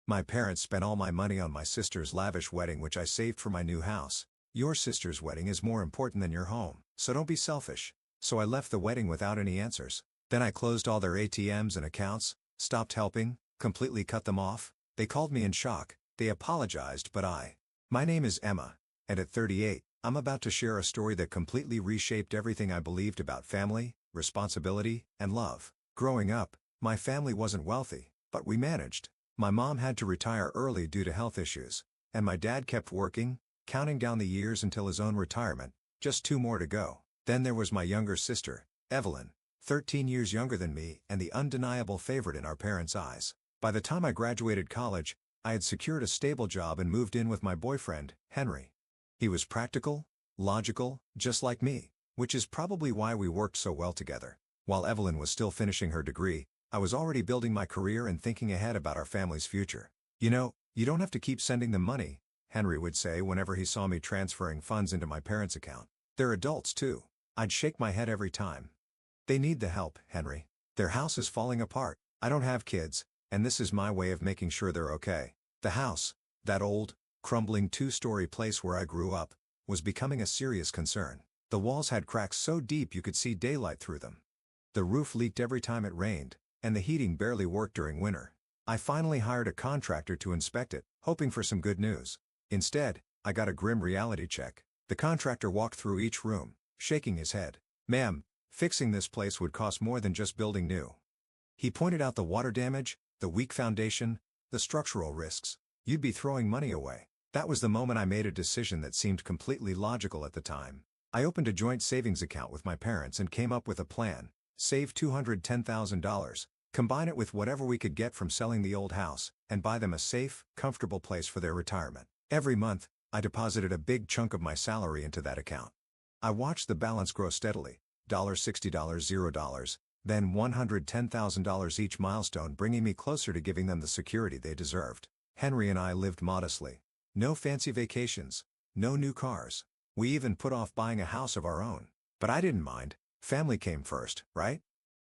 My parents spent all my money on my sister's lavish wedding, which I saved for my new house. Your sister's wedding is more important than your home, so don't be selfish. So I left the wedding without any answers. Then I closed all their ATMs and accounts, stopped helping, completely cut them off. They called me in shock. They apologized, but My name is Emma, and at 38, I'm about to share a story that completely reshaped everything I believed about family, responsibility, and love. Growing up, my family wasn't wealthy, but we managed. My mom had to retire early due to health issues, and my dad kept working, counting down the years until his own retirement, just 2 more to go. Then there was my younger sister, Evelyn, 13 years younger than me and the undeniable favorite in our parents' eyes. By the time I graduated college, I had secured a stable job and moved in with my boyfriend, Henry. He was practical, logical, just like me, which is probably why we worked so well together. While Evelyn was still finishing her degree, I was already building my career and thinking ahead about our family's future. You know, you don't have to keep sending them money, Henry would say whenever he saw me transferring funds into my parents' account. They're adults too. I'd shake my head every time. They need the help, Henry. Their house is falling apart. I don't have kids, and this is my way of making sure they're okay. The house, that old, crumbling 2-story place where I grew up, was becoming a serious concern. The walls had cracks so deep you could see daylight through them. The roof leaked every time it rained, and the heating barely worked during winter. I finally hired a contractor to inspect it, hoping for some good news. Instead, I got a grim reality check. The contractor walked through each room, shaking his head. "Ma'am, fixing this place would cost more than just building new." He pointed out the water damage, the weak foundation, the structural risks. You'd be throwing money away. That was the moment I made a decision that seemed completely logical at the time. I opened a joint savings account with my parents and came up with a plan. Save $210,000, combine it with whatever we could get from selling the old house, and buy them a safe, comfortable place for their retirement. Every month, I deposited a big chunk of my salary into that account. I watched the balance grow steadily, $60, $0, then $110,000 each milestone, bringing me closer to giving them the security they deserved. Henry and I lived modestly. No fancy vacations, no new cars. We even put off buying a house of our own. But I didn't mind. Family came first, right?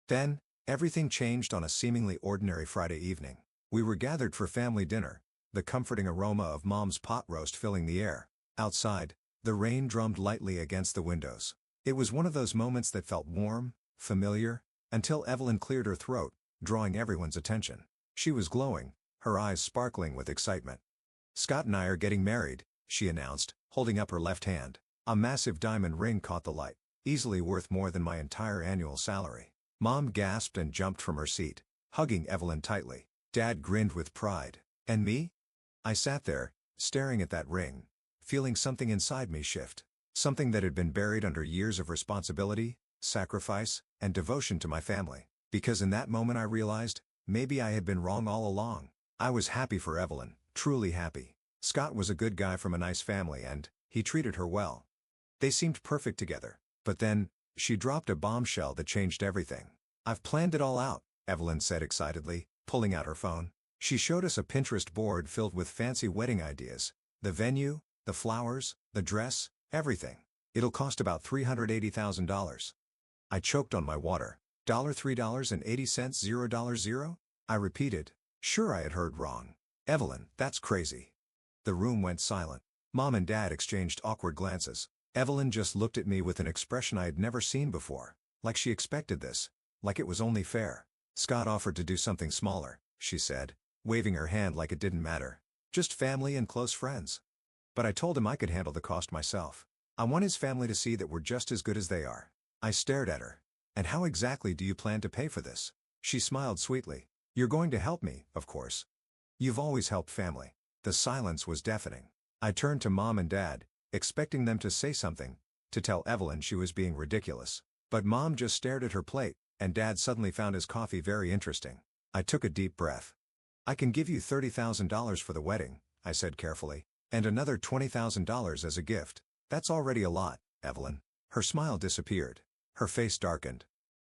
Then, everything changed on a seemingly ordinary Friday evening. We were gathered for family dinner, the comforting aroma of Mom's pot roast filling the air. Outside, the rain drummed lightly against the windows. It was one of those moments that felt warm, familiar, until Evelyn cleared her throat, drawing everyone's attention. She was glowing, her eyes sparkling with excitement. "Scott and I are getting married," she announced, holding up her left hand. A massive diamond ring caught the light, easily worth more than my entire annual salary. Mom gasped and jumped from her seat, hugging Evelyn tightly. Dad grinned with pride. And me? I sat there, staring at that ring, feeling something inside me shift. Something that had been buried under years of responsibility, sacrifice, and devotion to my family. Because in that moment I realized, maybe I had been wrong all along. I was happy for Evelyn, truly happy. Scott was a good guy from a nice family and he treated her well. They seemed perfect together. But then, she dropped a bombshell that changed everything. "I've planned it all out," Evelyn said excitedly, pulling out her phone. She showed us a Pinterest board filled with fancy wedding ideas. The venue, the flowers, the dress, everything. "It'll cost about $380,000. I choked on my water. $3.80 $0? I repeated. Sure, I had heard wrong. "Evelyn, that's crazy." The room went silent. Mom and Dad exchanged awkward glances. Evelyn just looked at me with an expression I had never seen before, like she expected this, like it was only fair. "Scott offered to do something smaller," she said, waving her hand like it didn't matter. "Just family and close friends. But I told him I could handle the cost myself. I want his family to see that we're just as good as they are." I stared at her. "And how exactly do you plan to pay for this?" She smiled sweetly. "You're going to help me, of course. You've always helped family." The silence was deafening. I turned to Mom and Dad, expecting them to say something, to tell Evelyn she was being ridiculous. But Mom just stared at her plate, and Dad suddenly found his coffee very interesting. I took a deep breath. "I can give you $30,000 for the wedding," I said carefully, "and another $20,000 as a gift." "That's already a lot, Evelyn." Her smile disappeared. Her face darkened.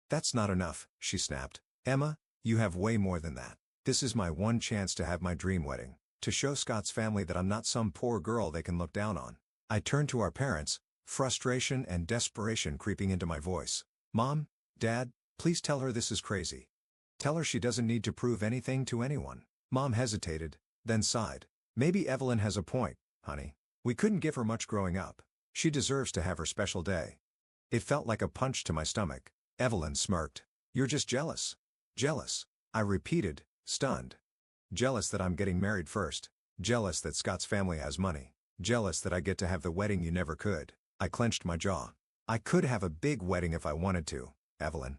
"That's not enough," she snapped. "Emma, you have way more than that. This is my one chance to have my dream wedding, to show Scott's family that I'm not some poor girl they can look down on." I turned to our parents, frustration and desperation creeping into my voice. "Mom, Dad, please tell her this is crazy. Tell her she doesn't need to prove anything to anyone." Mom hesitated, then sighed. Maybe Evelyn has a point, honey. We couldn't give her much growing up. She deserves to have her special day. It felt like a punch to my stomach. Evelyn smirked. You're just jealous. Jealous, I repeated, stunned. Jealous that I'm getting married first. Jealous that Scott's family has money. Jealous that I get to have the wedding you never could. I clenched my jaw. I could have a big wedding if I wanted to, Evelyn.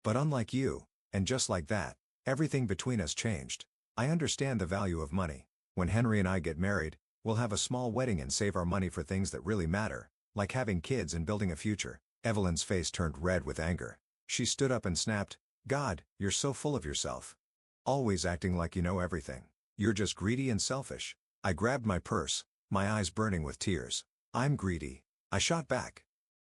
But unlike you, and just like that, everything between us changed. I understand the value of money. When Henry and I get married, we'll have a small wedding and save our money for things that really matter, like having kids and building a future. Evelyn's face turned red with anger. She stood up and snapped, God, you're so full of yourself. Always acting like you know everything. You're just greedy and selfish. I grabbed my purse, my eyes burning with tears. I'm greedy, I shot back.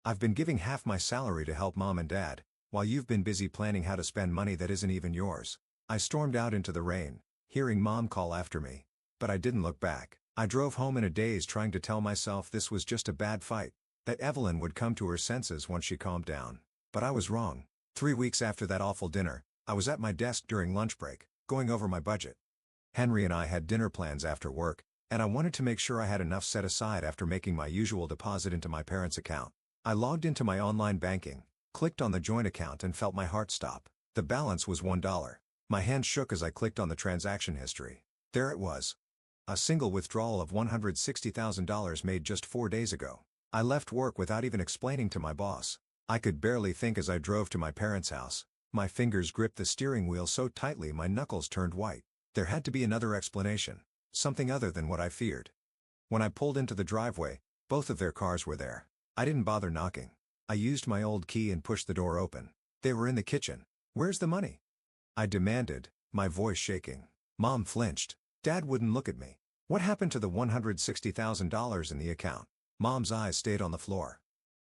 I've been giving half my salary to help Mom and Dad, while you've been busy planning how to spend money that isn't even yours. I stormed out into the rain, hearing Mom call after me. But I didn't look back. I drove home in a daze trying to tell myself this was just a bad fight, that Evelyn would come to her senses once she calmed down. But I was wrong. 3 weeks after that awful dinner, I was at my desk during lunch break, going over my budget. Henry and I had dinner plans after work, and I wanted to make sure I had enough set aside after making my usual deposit into my parents' account. I logged into my online banking, clicked on the joint account and felt my heart stop. The balance was $1. My hand shook as I clicked on the transaction history. There it was. A single withdrawal of $160,000 made just 4 days ago. I left work without even explaining to my boss. I could barely think as I drove to my parents' house. My fingers gripped the steering wheel so tightly my knuckles turned white. There had to be another explanation. Something other than what I feared. When I pulled into the driveway, both of their cars were there. I didn't bother knocking. I used my old key and pushed the door open. They were in the kitchen. Where's the money? I demanded, my voice shaking. Mom flinched. Dad wouldn't look at me. What happened to the $160,000 in the account? Mom's eyes stayed on the floor.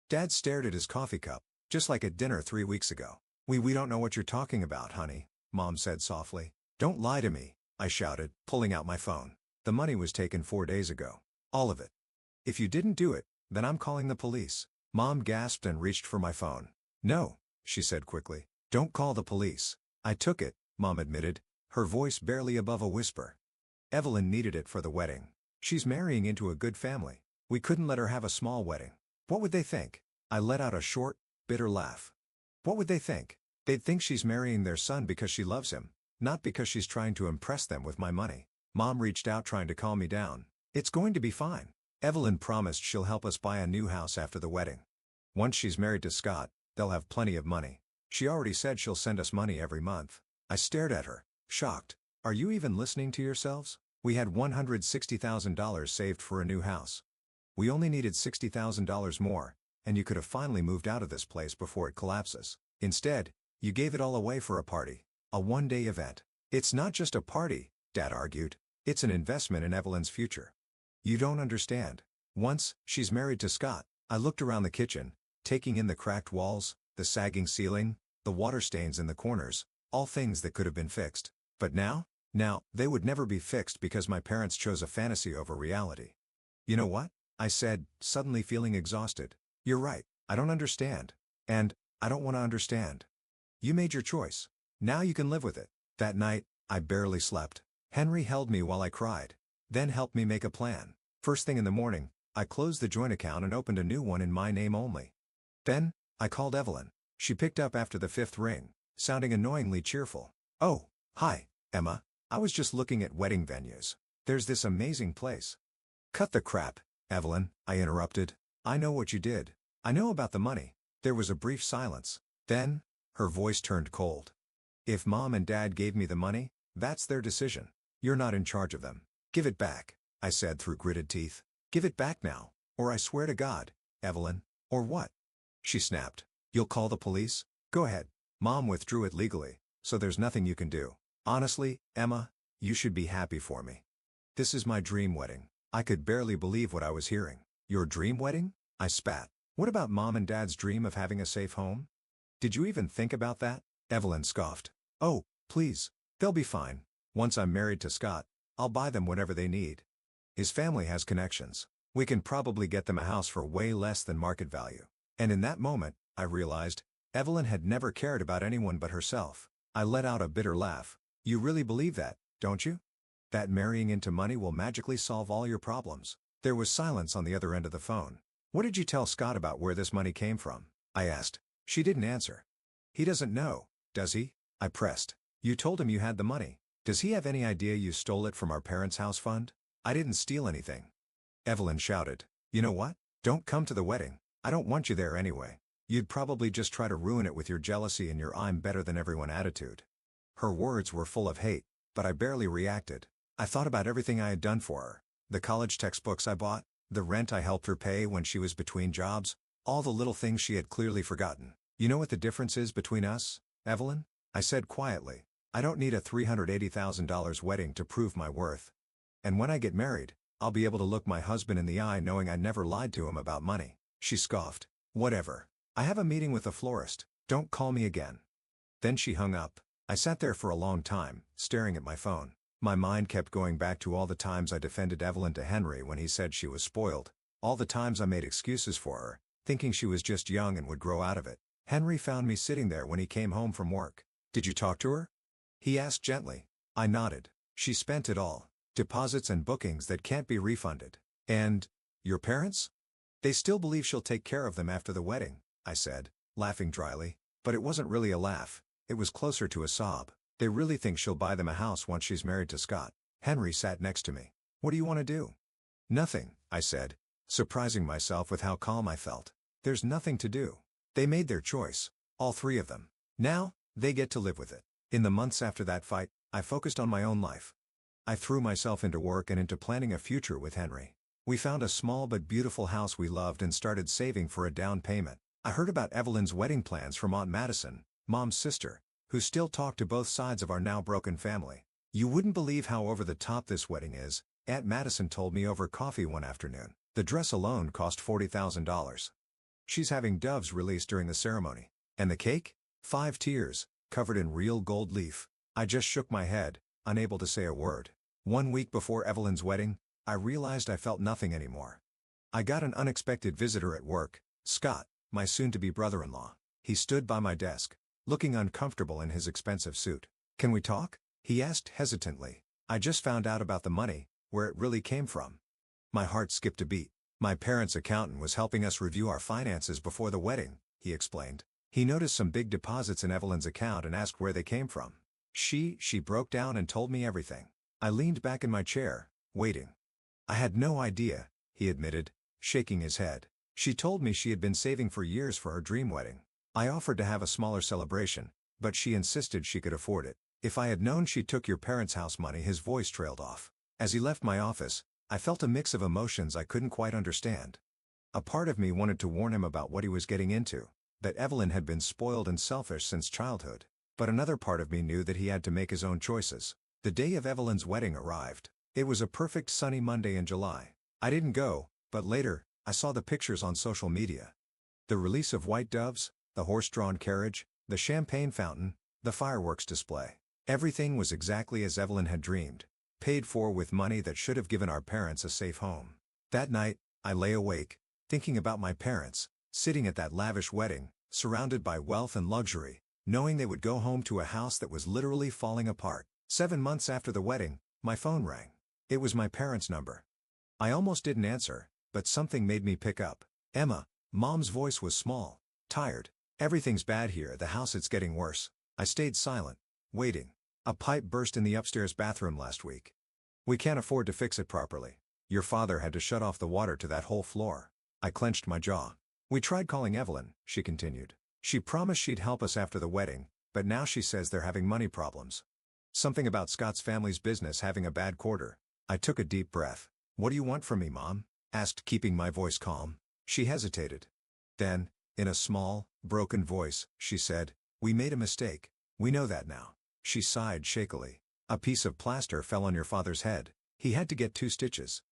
Dad stared at his coffee cup, just like at dinner 3 weeks ago. We don't know what you're talking about, honey, Mom said softly. Don't lie to me, I shouted, pulling out my phone. The money was taken 4 days ago. All of it. If you didn't do it, then I'm calling the police. Mom gasped and reached for my phone. No, she said quickly. Don't call the police. I took it, Mom admitted, her voice barely above a whisper. Evelyn needed it for the wedding. She's marrying into a good family. We couldn't let her have a small wedding. What would they think? I let out a short, bitter laugh. What would they think? They'd think she's marrying their son because she loves him, not because she's trying to impress them with my money. Mom reached out trying to calm me down. It's going to be fine. Evelyn promised she'll help us buy a new house after the wedding. Once she's married to Scott, they'll have plenty of money. She already said she'll send us money every month. I stared at her, shocked. Are you even listening to yourselves? We had $160,000 saved for a new house. We only needed $60,000 more, and you could have finally moved out of this place before it collapses. Instead, you gave it all away for a party. A one-day event. It's not just a party, Dad argued. It's an investment in Evelyn's future. You don't understand. Once she's married to Scott, I looked around the kitchen, taking in the cracked walls, the sagging ceiling, the water stains in the corners, all things that could have been fixed. But now, they would never be fixed because my parents chose a fantasy over reality. You know what? I said, suddenly feeling exhausted. You're right, I don't understand. And, I don't want to understand. You made your choice. Now you can live with it. That night, I barely slept. Henry held me while I cried. Then helped me make a plan. First thing in the morning, I closed the joint account and opened a new one in my name only. Then, I called Evelyn. She picked up after the 5th ring, sounding annoyingly cheerful. Oh, hi, Emma. I was just looking at wedding venues. There's this amazing place. Cut the crap, Evelyn, I interrupted. I know what you did. I know about the money. There was a brief silence. Then, her voice turned cold. If Mom and Dad gave me the money, that's their decision. You're not in charge of them. Give it back, I said through gritted teeth. Give it back now, or I swear to God, Evelyn. Or what? She snapped. You'll call the police? Go ahead. Mom withdrew it legally, so there's nothing you can do. Honestly, Emma, you should be happy for me. This is my dream wedding. I could barely believe what I was hearing. Your dream wedding? I spat. What about Mom and Dad's dream of having a safe home? Did you even think about that? Evelyn scoffed. Oh, please. They'll be fine. Once I'm married to Scott, I'll buy them whatever they need. His family has connections. We can probably get them a house for way less than market value. And in that moment, I realized, Evelyn had never cared about anyone but herself. I let out a bitter laugh. You really believe that, don't you? that marrying into money will magically solve all your problems. There was silence on the other end of the phone. What did you tell Scott about where this money came from? I asked. She didn't answer. He doesn't know, does he? I pressed. You told him you had the money. Does he have any idea you stole it from our parents' house fund? I didn't steal anything. Evelyn shouted. You know what? Don't come to the wedding. I don't want you there anyway. You'd probably just try to ruin it with your jealousy and your I'm better than everyone attitude. Her words were full of hate, but I barely reacted. I thought about everything I had done for her. The college textbooks I bought, the rent I helped her pay when she was between jobs, all the little things she had clearly forgotten. You know what the difference is between us, Evelyn? I said quietly. I don't need a $380,000 wedding to prove my worth. And when I get married, I'll be able to look my husband in the eye knowing I never lied to him about money. She scoffed. Whatever. I have a meeting with the florist. Don't call me again. Then she hung up. I sat there for a long time, staring at my phone. My mind kept going back to all the times I defended Evelyn to Henry when he said she was spoiled. All the times I made excuses for her, thinking she was just young and would grow out of it. Henry found me sitting there when he came home from work. Did you talk to her? He asked gently. I nodded. She spent it all. Deposits and bookings that can't be refunded. And, your parents? They still believe she'll take care of them after the wedding, I said, laughing dryly. But it wasn't really a laugh. It was closer to a sob. They really think she'll buy them a house once she's married to Scott. Henry sat next to me. What do you want to do? Nothing, I said, surprising myself with how calm I felt. There's nothing to do. They made their choice. All three of them. Now, they get to live with it. In the months after that fight, I focused on my own life. I threw myself into work and into planning a future with Henry. We found a small but beautiful house we loved and started saving for a down payment. I heard about Evelyn's wedding plans from Aunt Madison, Mom's sister, who still talked to both sides of our now broken family. You wouldn't believe how over the top this wedding is, Aunt Madison told me over coffee one afternoon. The dress alone cost $40,000. She's having doves released during the ceremony. And the cake? 5 tiers, covered in real gold leaf. I just shook my head, unable to say a word. 1 week before Evelyn's wedding, I realized I felt nothing anymore. I got an unexpected visitor at work, Scott, my soon-to-be brother-in-law. He stood by my desk, looking uncomfortable in his expensive suit. Can we talk? He asked hesitantly. I just found out about the money, where it really came from. My heart skipped a beat. My parents' accountant was helping us review our finances before the wedding, he explained. He noticed some big deposits in Evelyn's account and asked where they came from. She broke down and told me everything. I leaned back in my chair, waiting. I had no idea, he admitted, shaking his head. She told me she had been saving for years for her dream wedding. I offered to have a smaller celebration, but she insisted she could afford it. If I had known she took your parents' house money, his voice trailed off. As he left my office, I felt a mix of emotions I couldn't quite understand. A part of me wanted to warn him about what he was getting into, that Evelyn had been spoiled and selfish since childhood. But another part of me knew that he had to make his own choices. The day of Evelyn's wedding arrived. It was a perfect sunny Monday in July. I didn't go, but later, I saw the pictures on social media. The release of white doves, the horse-drawn carriage, the champagne fountain, the fireworks display. Everything was exactly as Evelyn had dreamed, paid for with money that should have given our parents a safe home. That night, I lay awake, thinking about my parents, sitting at that lavish wedding, surrounded by wealth and luxury, knowing they would go home to a house that was literally falling apart. 7 months after the wedding, my phone rang. It was my parents' number. I almost didn't answer, but something made me pick up. Emma, Mom's voice was small, tired. Everything's bad here, the house, it's getting worse. I stayed silent, waiting. A pipe burst in the upstairs bathroom last week. We can't afford to fix it properly. Your father had to shut off the water to that whole floor. I clenched my jaw. We tried calling Evelyn, she continued. She promised she'd help us after the wedding, but now she says they're having money problems. Something about Scott's family's business having a bad quarter. I took a deep breath. What do you want from me, Mom? Asked, keeping my voice calm. She hesitated. Then, in a small, broken voice, she said, we made a mistake. We know that now. She sighed shakily. A piece of plaster fell on your father's head. He had to get 2 stitches.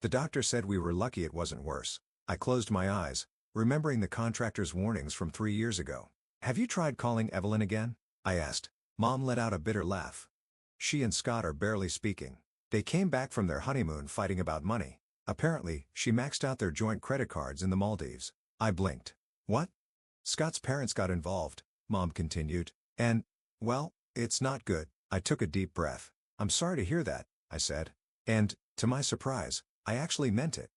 The doctor said we were lucky it wasn't worse. I closed my eyes, remembering the contractor's warnings from 3 years ago. Have you tried calling Evelyn again? I asked. Mom let out a bitter laugh. She and Scott are barely speaking. They came back from their honeymoon fighting about money. Apparently, she maxed out their joint credit cards in the Maldives. I blinked. What? Scott's parents got involved, Mom continued. And, well, it's not good. I took a deep breath. I'm sorry to hear that, I said. And, to my surprise, I actually meant it.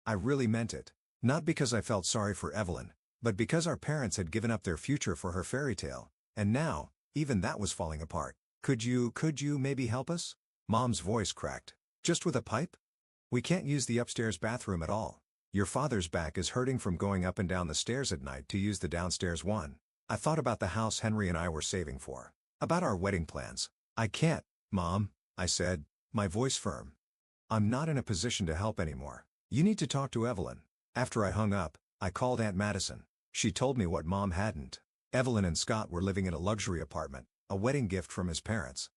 I really meant it. Not because I felt sorry for Evelyn, but because our parents had given up their future for her fairy tale, and now, even that was falling apart. Could you maybe help us? Mom's voice cracked. Just with a pipe? We can't use the upstairs bathroom at all. Your father's back is hurting from going up and down the stairs at night to use the downstairs one. I thought about the house Henry and I were saving for. About our wedding plans. I can't, Mom, I said, my voice firm. I'm not in a position to help anymore. You need to talk to Evelyn. After I hung up, I called Aunt Madison. She told me what Mom hadn't. Evelyn and Scott were living in a luxury apartment, a wedding gift from his parents.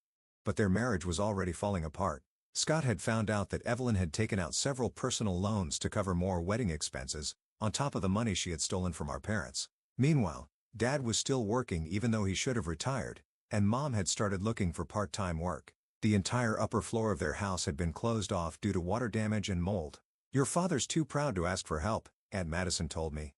But their marriage was already falling apart. Scott had found out that Evelyn had taken out several personal loans to cover more wedding expenses, on top of the money she had stolen from our parents. Meanwhile, Dad was still working even though he should have retired, and Mom had started looking for part-time work. The entire upper floor of their house had been closed off due to water damage and mold. Your father's too proud to ask for help, Aunt Madison told me.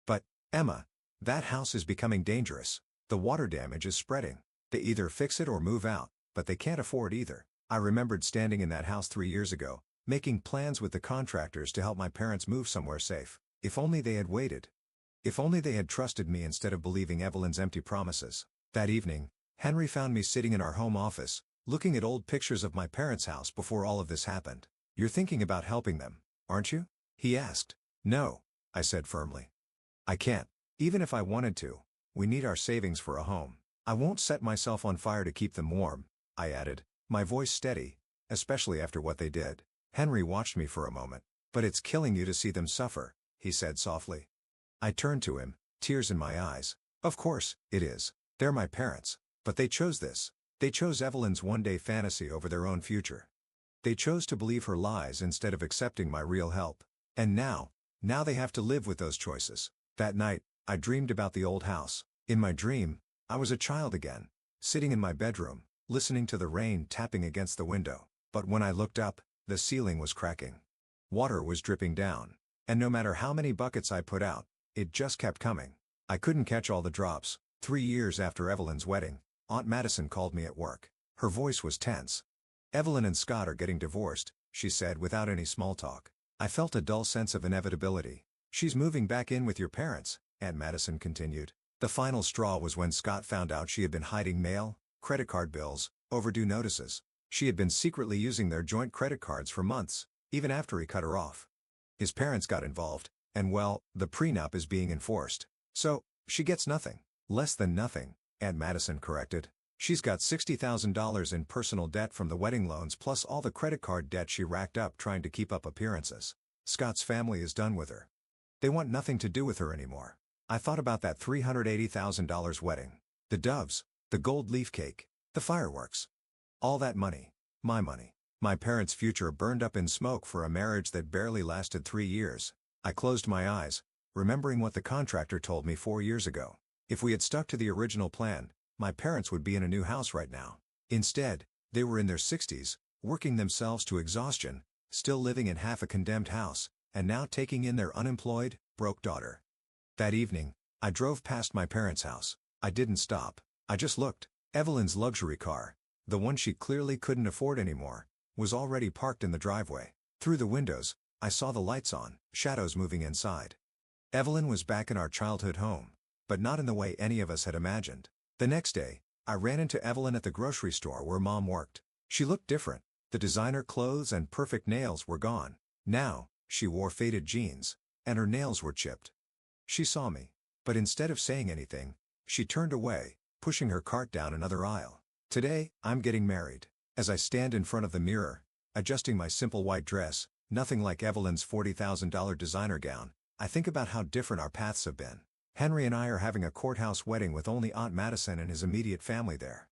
But, Emma, that house is becoming dangerous. The water damage is spreading. They either fix it or move out, but they can't afford either. I remembered standing in that house 3 years ago, making plans with the contractors to help my parents move somewhere safe. If only they had waited. If only they had trusted me instead of believing Evelyn's empty promises. That evening, Henry found me sitting in our home office, looking at old pictures of my parents' house before all of this happened. You're thinking about helping them, aren't you? He asked. No, I said firmly. I can't. Even if I wanted to. We need our savings for a home. I won't set myself on fire to keep them warm, I added, my voice steady, especially after what they did. Henry watched me for a moment. But it's killing you to see them suffer, he said softly. I turned to him, tears in my eyes. Of course, it is. They're my parents. But they chose this. They chose Evelyn's one-day fantasy over their own future. They chose to believe her lies instead of accepting my real help. And now they have to live with those choices. That night, I dreamed about the old house. In my dream, I was a child again, sitting in my bedroom, listening to the rain tapping against the window. But when I looked up, the ceiling was cracking. Water was dripping down. And no matter how many buckets I put out, it just kept coming. I couldn't catch all the drops. 3 years after Evelyn's wedding, Aunt Madison called me at work. Her voice was tense. Evelyn and Scott are getting divorced, she said without any small talk. I felt a dull sense of inevitability. She's moving back in with your parents, Aunt Madison continued. The final straw was when Scott found out she had been hiding mail, credit card bills, overdue notices. She had been secretly using their joint credit cards for months, even after he cut her off. His parents got involved, and well, the prenup is being enforced. So, she gets nothing. Less than nothing, Aunt Madison corrected. She's got $60,000 in personal debt from the wedding loans plus all the credit card debt she racked up trying to keep up appearances. Scott's family is done with her. They want nothing to do with her anymore. I thought about that $380,000 wedding. The doves, the gold leaf cake, the fireworks. All that money. My money. My parents' future burned up in smoke for a marriage that barely lasted 3 years. I closed my eyes, remembering what the contractor told me 4 years ago. If we had stuck to the original plan, my parents would be in a new house right now. Instead, they were in their 60s, working themselves to exhaustion, still living in half a condemned house, and now taking in their unemployed, broke daughter. That evening, I drove past my parents' house. I didn't stop. I just looked. Evelyn's luxury car, the one she clearly couldn't afford anymore, was already parked in the driveway. Through the windows, I saw the lights on, shadows moving inside. Evelyn was back in our childhood home, but not in the way any of us had imagined. The next day, I ran into Evelyn at the grocery store where Mom worked. She looked different. The designer clothes and perfect nails were gone. Now, she wore faded jeans, and her nails were chipped. She saw me, but instead of saying anything, she turned away, pushing her cart down another aisle. Today, I'm getting married. As I stand in front of the mirror, adjusting my simple white dress, nothing like Evelyn's $40,000 designer gown, I think about how different our paths have been. Henry and I are having a courthouse wedding with only Aunt Madison and his immediate family there.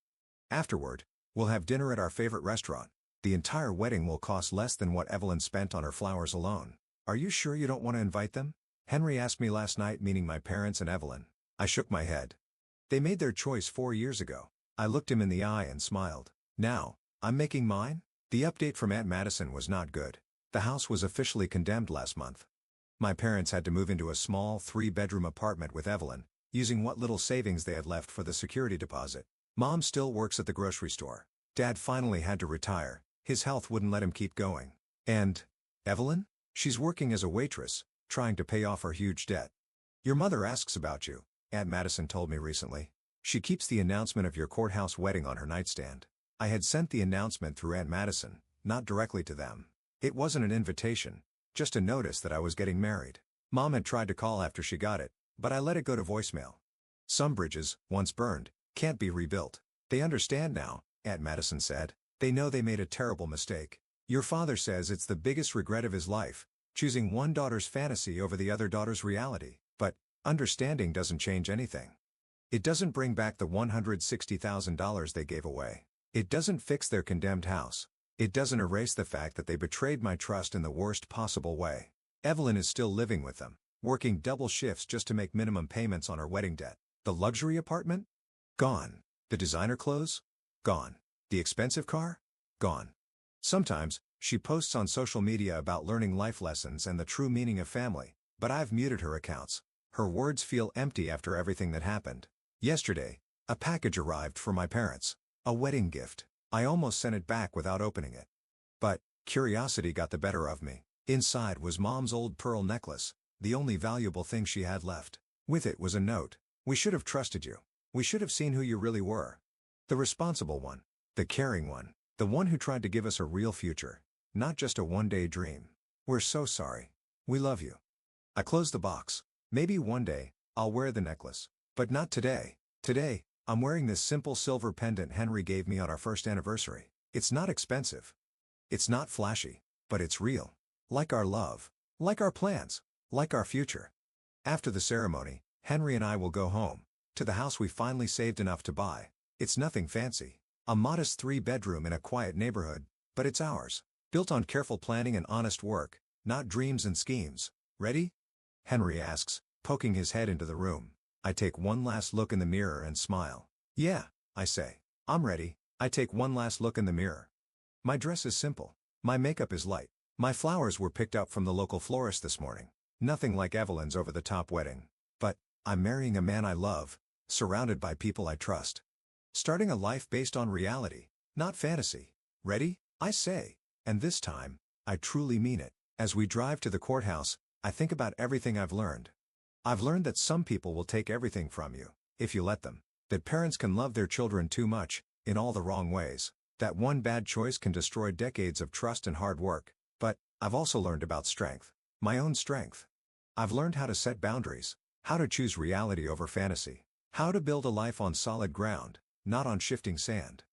Afterward, we'll have dinner at our favorite restaurant. The entire wedding will cost less than what Evelyn spent on her flowers alone. Are you sure you don't want to invite them? Henry asked me last night, meaning my parents and Evelyn. I shook my head. They made their choice 4 years ago. I looked him in the eye and smiled. Now, I'm making mine? The update from Aunt Madison was not good. The house was officially condemned last month. My parents had to move into a small 3-bedroom apartment with Evelyn, using what little savings they had left for the security deposit. Mom still works at the grocery store. Dad finally had to retire. His health wouldn't let him keep going. And Evelyn? She's working as a waitress, trying to pay off her huge debt. Your mother asks about you, Aunt Madison told me recently. She keeps the announcement of your courthouse wedding on her nightstand. I had sent the announcement through Aunt Madison, not directly to them. It wasn't an invitation, just a notice that I was getting married. Mom had tried to call after she got it, but I let it go to voicemail. Some bridges, once burned, can't be rebuilt. They understand now, Aunt Madison said. They know they made a terrible mistake. Your father says it's the biggest regret of his life, choosing one daughter's fantasy over the other daughter's reality. But understanding doesn't change anything. It doesn't bring back the $160,000 they gave away. It doesn't fix their condemned house. It doesn't erase the fact that they betrayed my trust in the worst possible way. Evelyn is still living with them, working double shifts just to make minimum payments on her wedding debt. The luxury apartment? Gone. The designer clothes? Gone. The expensive car? Gone. Sometimes, she posts on social media about learning life lessons and the true meaning of family, but I've muted her accounts. Her words feel empty after everything that happened. Yesterday, a package arrived for my parents. A wedding gift. I almost sent it back without opening it. But curiosity got the better of me. Inside was Mom's old pearl necklace, the only valuable thing she had left. With it was a note. We should have trusted you. We should have seen who you really were. The responsible one. The caring one. The one who tried to give us a real future. Not just a one-day dream. We're so sorry. We love you. I closed the box. Maybe one day, I'll wear the necklace. But not today. Today, I'm wearing this simple silver pendant Henry gave me on our first anniversary. It's not expensive. It's not flashy. But it's real. Like our love. Like our plans. Like our future. After the ceremony, Henry and I will go home. To the house we finally saved enough to buy. It's nothing fancy. A modest 3-bedroom in a quiet neighborhood. But it's ours. Built on careful planning and honest work. Not dreams and schemes. Ready? Henry asks, poking his head into the room. I take one last look in the mirror and smile. Yeah, I say. I'm ready. I take one last look in the mirror. My dress is simple. My makeup is light. My flowers were picked up from the local florist this morning. Nothing like Evelyn's over-the-top wedding. But I'm marrying a man I love, surrounded by people I trust. Starting a life based on reality, not fantasy. Ready? I say. And this time, I truly mean it. As we drive to the courthouse, I think about everything I've learned. I've learned that some people will take everything from you, if you let them. That parents can love their children too much, in all the wrong ways. That one bad choice can destroy decades of trust and hard work. But I've also learned about strength. My own strength. I've learned how to set boundaries. How to choose reality over fantasy. How to build a life on solid ground, not on shifting sand.